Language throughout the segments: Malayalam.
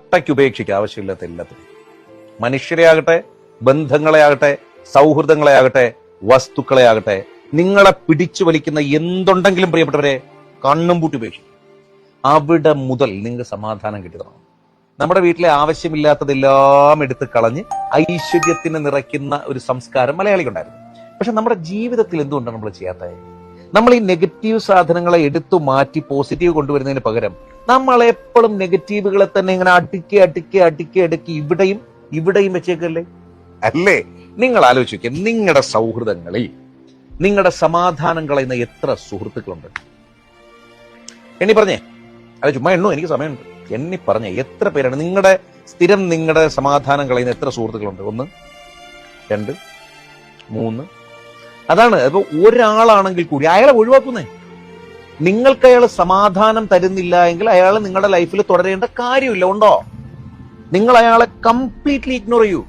ഒട്ടയ്ക്ക് ഉപേക്ഷിക്കുക ആവശ്യമില്ലാത്ത എല്ലാത്തിനും. മനുഷ്യരെ ആകട്ടെ, ബന്ധങ്ങളെ ആകട്ടെ, സൗഹൃദങ്ങളെ ആകട്ടെ, വസ്തുക്കളെ ആകട്ടെ, നിങ്ങളെ പിടിച്ചു വലിക്കുന്ന എന്തുണ്ടെങ്കിലും പ്രിയപ്പെട്ടവരെ കണ്ണും പൂട്ടി ഉപേക്ഷിക്കും. അവിടെ മുതൽ നിങ്ങൾക്ക് സമാധാനം കിട്ടി തുടങ്ങും. നമ്മുടെ വീട്ടിലെ ആവശ്യമില്ലാത്തതെല്ലാം എടുത്ത് കളഞ്ഞ് ഐശ്വര്യത്തിന് നിറയ്ക്കുന്ന ഒരു സംസ്കാരം മലയാളിക്കുണ്ടായിരുന്നു. പക്ഷെ നമ്മുടെ ജീവിതത്തിൽ എന്തുകൊണ്ടാണ് നമ്മൾ ചെയ്യാത്തത്? നമ്മൾ ഈ നെഗറ്റീവ് സാധനങ്ങളെ എടുത്തു മാറ്റി പോസിറ്റീവ് കൊണ്ടുവരുന്നതിന് പകരം നമ്മൾ എപ്പോഴും നെഗറ്റീവുകളെ തന്നെ ഇങ്ങനെ അടുക്കി ഇവിടെയും വെച്ചേക്കല്ലേ അല്ലേ? നിങ്ങൾ ആലോചിക്കുക, നിങ്ങളുടെ സൗഹൃദങ്ങളിൽ നിങ്ങളുടെ സമാധാനം കളയുന്ന എത്ര സുഹൃത്തുക്കളുണ്ട്? എണ്ണി പറഞ്ഞേ, അത് ചുമ്മാ എണ്ണു, എനിക്ക് സമയമുണ്ട്. എണ്ണി പറഞ്ഞേ എത്ര പേരാണ് നിങ്ങളുടെ സമാധാനം കളയുന്ന എത്ര സുഹൃത്തുക്കളുണ്ട്? 1, 2, 3. അതാണ്. അപ്പൊ ഒരാളാണെങ്കിൽ കൂടി അയാളെ ഒഴിവാക്കുന്നേ. നിങ്ങൾക്ക് അയാൾ സമാധാനം തരുന്നില്ല എങ്കിൽ അയാൾ നിങ്ങളുടെ ലൈഫിൽ തുടരേണ്ട കാര്യമില്ല. ഉണ്ടോ? നിങ്ങൾ അയാളെ കംപ്ലീറ്റ്ലി ഇഗ്നോർ ചെയ്യൂ.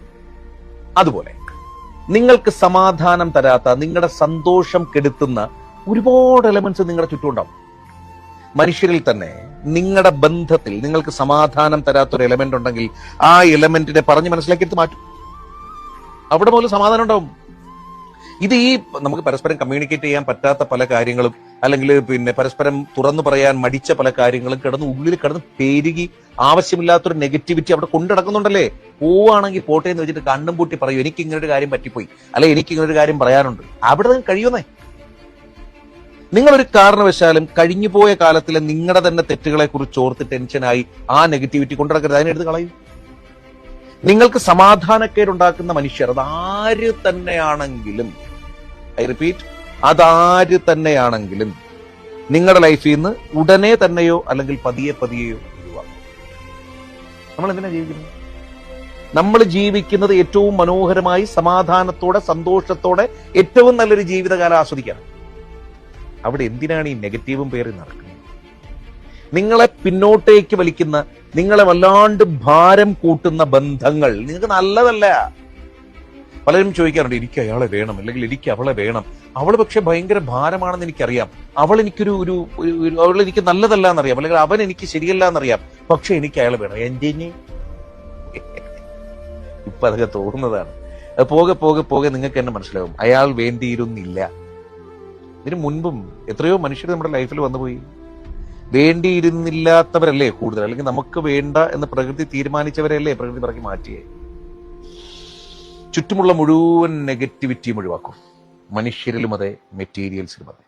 അതുപോലെ നിങ്ങൾക്ക് സമാധാനം തരാത്ത, നിങ്ങളുടെ സന്തോഷം കെടുത്തുന്ന ഒരുപാട് എലമെന്റ്സ് നിങ്ങളുടെ ചുറ്റുമുണ്ടാവും. മനുഷ്യരിൽ തന്നെ നിങ്ങളുടെ ബന്ധത്തിൽ നിങ്ങൾക്ക് സമാധാനം തരാത്തൊരു എലമെന്റ് ഉണ്ടെങ്കിൽ ആ എലമെന്റിനെ പറഞ്ഞ് മനസ്സിലാക്കിയെടുത്ത് മാറ്റും. അവിടെ പോലും സമാധാനം ഉണ്ടാവും. ഇത് നമുക്ക് പരസ്പരം കമ്മ്യൂണിക്കേറ്റ് ചെയ്യാൻ പറ്റാത്ത പല കാര്യങ്ങളും, അല്ലെങ്കിൽ പരസ്പരം തുറന്നു പറയാൻ മടിച്ച പല കാര്യങ്ങളും ഉള്ളിൽ കിടന്ന് പെരുകി ആവശ്യമില്ലാത്തൊരു നെഗറ്റിവിറ്റി അവിടെ കൊണ്ടുനടക്കുന്നുണ്ടല്ലേ. പോവാണെങ്കിൽ പോട്ടെ എന്ന് വെച്ചിട്ട് കണ്ണും പൂട്ടി പറയൂ, എനിക്ക് ഇങ്ങനൊരു കാര്യം പറ്റിപ്പോയി, അല്ലെ എനിക്ക് ഇങ്ങനൊരു കാര്യം പറയാനുണ്ട്. അവിടെ നിന്ന് കഴിയുന്നേ. നിങ്ങളൊരു കാരണവശാലും കഴിഞ്ഞുപോയ കാലത്തിലെ നിങ്ങളുടെ തന്നെ തെറ്റുകളെ കുറിച്ച് ഓർത്ത് ടെൻഷനായി ആ നെഗറ്റിവിറ്റി കൊണ്ടുനടക്കരുത്. അതിനെടുത്ത് കളയും. നിങ്ങൾക്ക് സമാധാനക്കേടുണ്ടാക്കുന്ന മനുഷ്യർ അതാര് തന്നെയാണെങ്കിലും, ഐ റിപ്പീറ്റ്, അതാര് തന്നെയാണെങ്കിലും നിങ്ങളുടെ ലൈഫിൽ നിന്ന് ഉടനെ തന്നെയോ അല്ലെങ്കിൽ പതിയെ ഒഴിവാക്കും. നമ്മൾ എന്തിനാ ജീവിക്കുന്നത്? നമ്മൾ ജീവിക്കുന്നത് ഏറ്റവും മനോഹരമായി സമാധാനത്തോടെ സന്തോഷത്തോടെ ഏറ്റവും നല്ലൊരു ജീവിതകാലം ആസ്വദിക്കണം. അവിടെ എന്തിനാണ് ഈ നെഗറ്റീവും പേറി നടക്കുന്നത്? നിങ്ങളെ പിന്നോട്ടേക്ക് വലിക്കുന്ന, നിങ്ങളെ വല്ലാണ്ട് ഭാരം കൂട്ടുന്ന ബന്ധങ്ങൾ നിങ്ങൾക്ക് നല്ലതല്ല. പലരും ചോദിക്കാറുണ്ട്, എനിക്ക് അയാളെ വേണം, അല്ലെങ്കിൽ എനിക്ക് അവളെ വേണം, അവൾ പക്ഷെ ഭയങ്കര ഭാരമാണെന്ന് എനിക്കറിയാം, അവൾ എനിക്ക് നല്ലതല്ല എന്നറിയാം, അല്ലെങ്കിൽ അവൻ എനിക്ക് ശരിയല്ല എന്നറിയാം, പക്ഷെ എനിക്ക് അയാളെ വേണം. എന്തിന്? ഇപ്പൊ അതൊക്കെ തോന്നുന്നതാണ്. പോകെ നിങ്ങൾക്ക് തന്നെ മനസ്സിലാവും അയാൾ വേണ്ടിയിരുന്നില്ല. ഇതിനു മുൻപും എത്രയോ മനുഷ്യർ നമ്മുടെ ലൈഫിൽ വന്നുപോയി. വേണ്ടിയിരുന്നില്ലാത്തവരല്ലേ കൂടുതൽ, അല്ലെങ്കിൽ നമുക്ക് വേണ്ട എന്ന് പ്രകൃതി തീരുമാനിച്ചവരല്ലേ പ്രകൃതി പറക്കി മാറ്റിയേ. ചുറ്റുമുള്ള മുഴുവൻ നെഗറ്റിവിറ്റിയും ഒഴിവാക്കും. മനുഷ്യരിലും അതെ, മെറ്റീരിയൽസിലും അതെ.